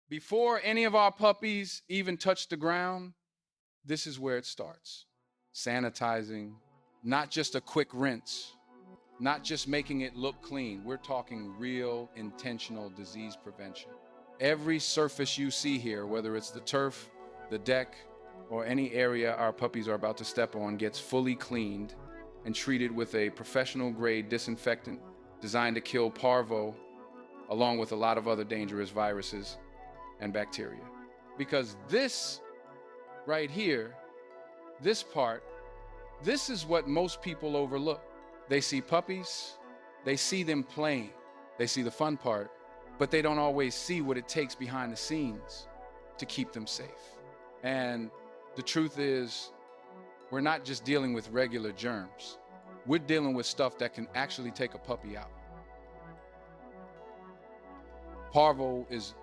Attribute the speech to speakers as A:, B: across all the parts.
A: Before any of our puppies even touch the ground, this is where it starts. Sanitizing, not just a quick rinse, not just making it look clean. We're talking real intentional disease prevention. Every surface you see here, whether it's the turf, the deck, or any area our puppies are about to step on, gets fully cleaned and treated with a professional grade disinfectant designed to kill parvo, along with a lot of other dangerous viruses and bacteria. Because this right here, this part, this is what most people overlook. They see puppies, they see them playing, they see the fun part, but they don't always see what it takes behind the scenes to keep them safe. And the truth is, we're not just dealing with regular germs. We're dealing with stuff that can actually take a puppy out. Parvo is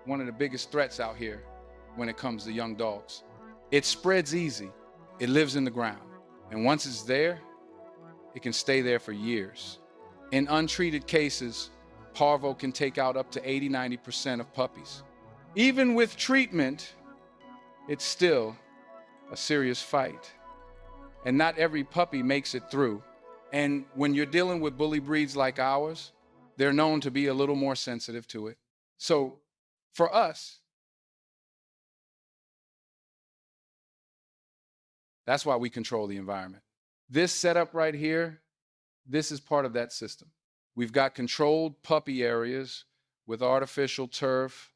A: one of the biggest threats out here when it comes to young dogs. It spreads easy. It lives in the ground. And once it's there, it can stay there for years. In untreated cases, Parvo can take out up to 80–90% of puppies. Even with treatment, it's still a serious fight. And not every puppy makes it through. And when you're dealing with bully breeds like ours, they're known to be a little more sensitive to it. So for us, that's why we control the environment. This setup right here, this is part of that system. We've got controlled puppy areas with artificial turf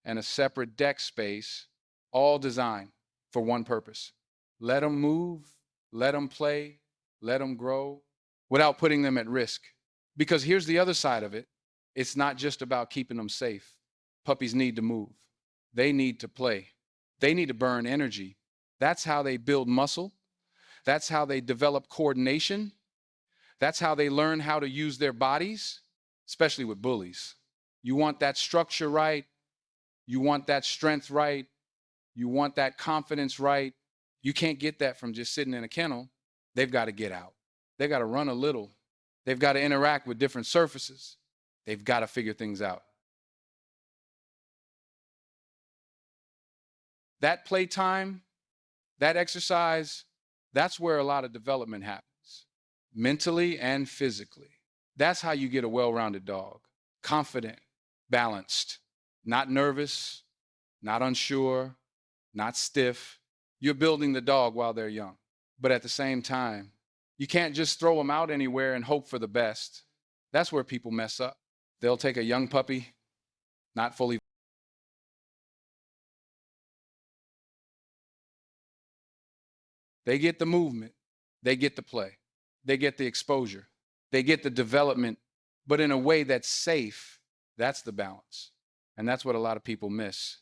A: and a separate deck space, all designed for one purpose. Let them move, let them play, let them grow without putting them at risk. Because here's the other side of it. It's not just about keeping them safe. Puppies need to move. They need to play. They need to burn energy. That's how they build muscle. That's how they develop coordination. That's how they learn how to use their bodies, especially with bullies. You want that structure right. You want that strength right. You want that confidence right. You can't get that from just sitting in a kennel. They've got to get out. They've got to run a little. They've got to interact with different surfaces. They've got to figure things out. That playtime, that exercise, that's where a lot of development happens, mentally and physically. That's how you get a well-rounded dog. Confident, balanced, not nervous, not unsure, not stiff. You're building the dog while they're young. But at the same time, you can't just throw them out anywhere and hope for the best. That's where people mess up. They'll take a young puppy, not fully. They get the movement, they get the play, they get the exposure, they get the development, but in a way that's safe. That's the balance. And that's what a lot of people miss.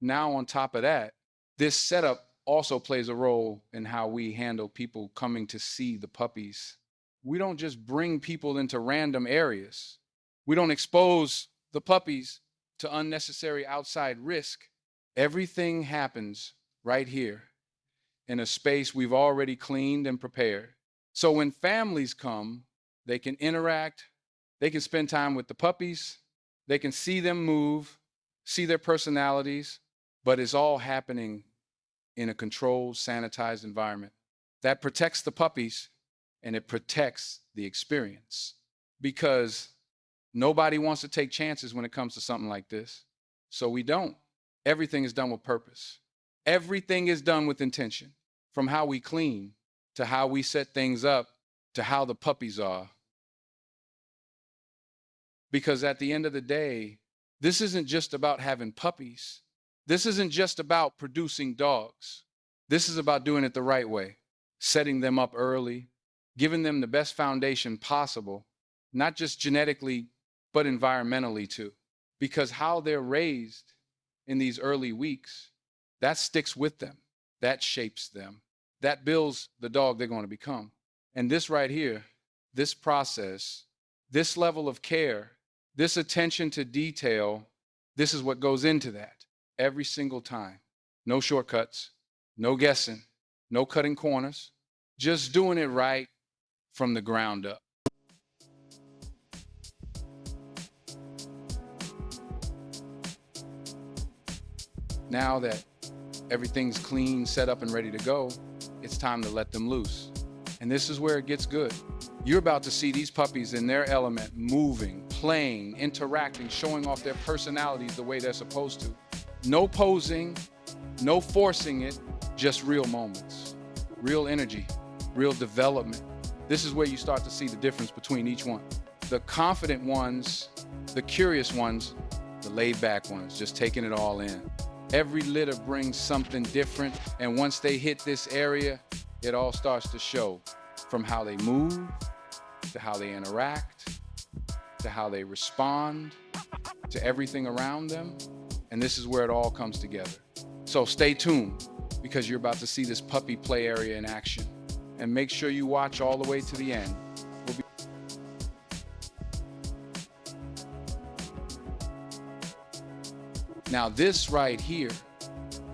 A: Now, on top of that, this setup also plays a role in how we handle people coming to see the puppies. We don't just bring people into random areas. We don't expose the puppies to unnecessary outside risk. Everything happens right here in a space we've already cleaned and prepared. So when families come, they can interact, they can spend time with the puppies, they can see them move, see their personalities, but it's all happening in a controlled, sanitized environment that protects the puppies and it protects the experience. Because nobody wants to take chances when it comes to something like this. So we don't. Everything is done with purpose. Everything is done with intention, from how we clean to how we set things up to how the puppies are. Because at the end of the day, this isn't just about having puppies. This isn't just about producing dogs. This is about doing it the right way, setting them up early, giving them the best foundation possible, not just genetically, but environmentally too. Because how they're raised in these early weeks, that sticks with them, that shapes them, that builds the dog they're going to become. And this right here, this process, this level of care, this attention to detail, this is what goes into that every single time. No shortcuts, no guessing, no cutting corners, just doing it right from the ground up. Now that everything's clean, set up, and ready to go, it's time to let them loose. And this is where it gets good. You're about to see these puppies in their element, moving, playing, interacting, showing off their personalities the way they're supposed to. No posing, no forcing it, just real moments, real energy, real development. This is where you start to see the difference between each one. The confident ones, the curious ones, the laid back ones, just taking it all in. Every litter brings something different, and once they hit this area, it all starts to show, from how they move, to how they interact, to how they respond, to everything around them. And this is where it all comes together. So stay tuned, because you're about to see this puppy play area in action. And make sure you watch all the way to the end. Now this right here,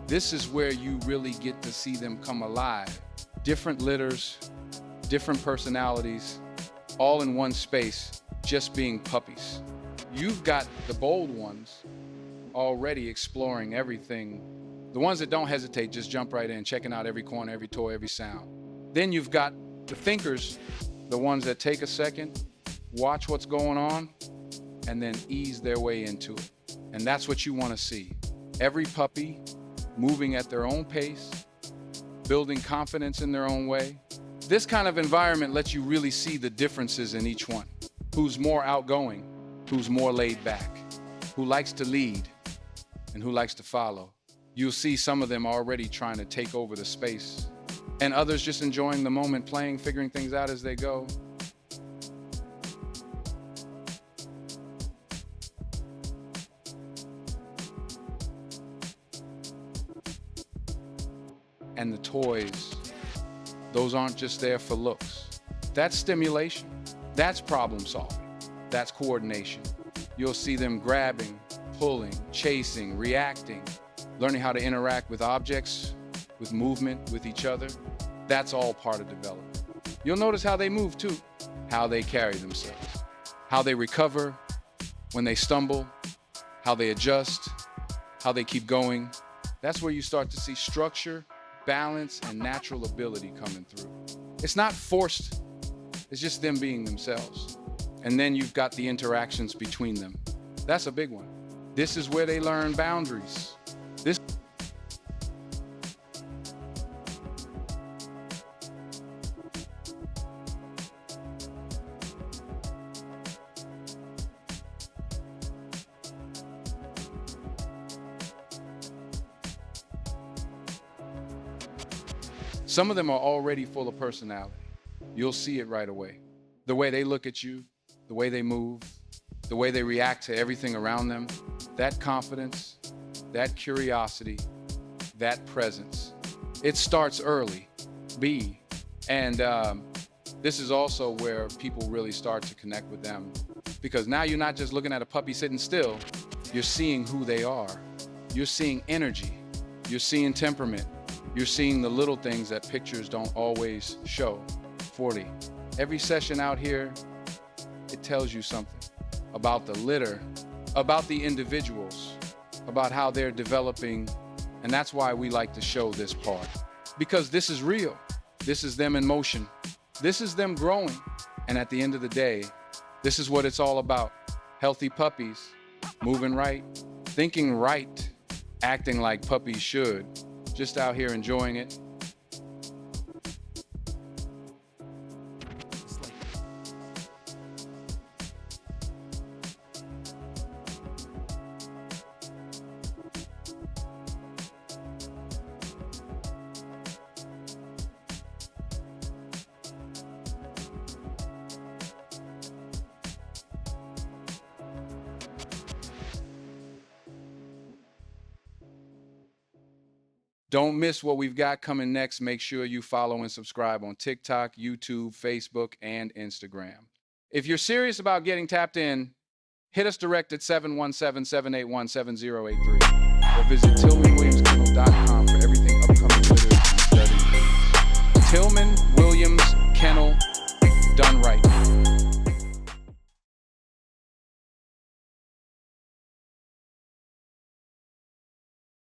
A: this is where you really get to see them come alive. Different litters, different personalities, all in one space, just being puppies. You've got the bold ones already exploring everything. The ones that don't hesitate, just jump right in, checking out every corner, every toy, every sound. Then you've got the thinkers, the ones that take a second, watch what's going on, and then ease their way into it. And that's what you want to see. Every puppy moving at their own pace, building confidence in their own way. This kind of environment lets you really see the differences in each one. Who's more outgoing, who's more laid back, who likes to lead, and who likes to follow. You'll see some of them already trying to take over the space, and others just enjoying the moment, playing, figuring things out as they go. And the toys, those aren't just there for looks. That's stimulation. That's problem solving. That's coordination. You'll see them grabbing, pulling, chasing, reacting, learning how to interact with objects, with movement, with each other. That's all part of development. You'll notice how they move too, how they carry themselves, how they recover when they stumble, how they adjust, how they keep going. That's where you start to see structure, balance, and natural ability coming through. It's not forced, it's just them being themselves. And then you've got the interactions between them. That's a big one. This is where they learn boundaries. Some of them are already full of personality. You'll see it right away. The way they look at you, the way they move, the way they react to everything around them, that confidence, that curiosity, that presence. It starts early, and this is also where people really start to connect with them, because now you're not just looking at a puppy sitting still, you're seeing who they are. You're seeing energy, you're seeing temperament, you're seeing the little things that pictures don't always show. 40. Every session out here, it tells you something about the litter, about the individuals, about how they're developing. And that's why we like to show this part, because this is real. This is them in motion. This is them growing. And at the end of the day, this is what it's all about. Healthy puppies, moving right, thinking right, acting like puppies should, just out here enjoying it. Don't miss what we've got coming next. Make sure you follow and subscribe on TikTok, YouTube, Facebook, and Instagram. If you're serious about getting tapped in, hit us direct at 717-781-7083 or visit TillmanWilliamsKennel.com for everything upcoming litter and studying. Tillman Williams Kennel, done right.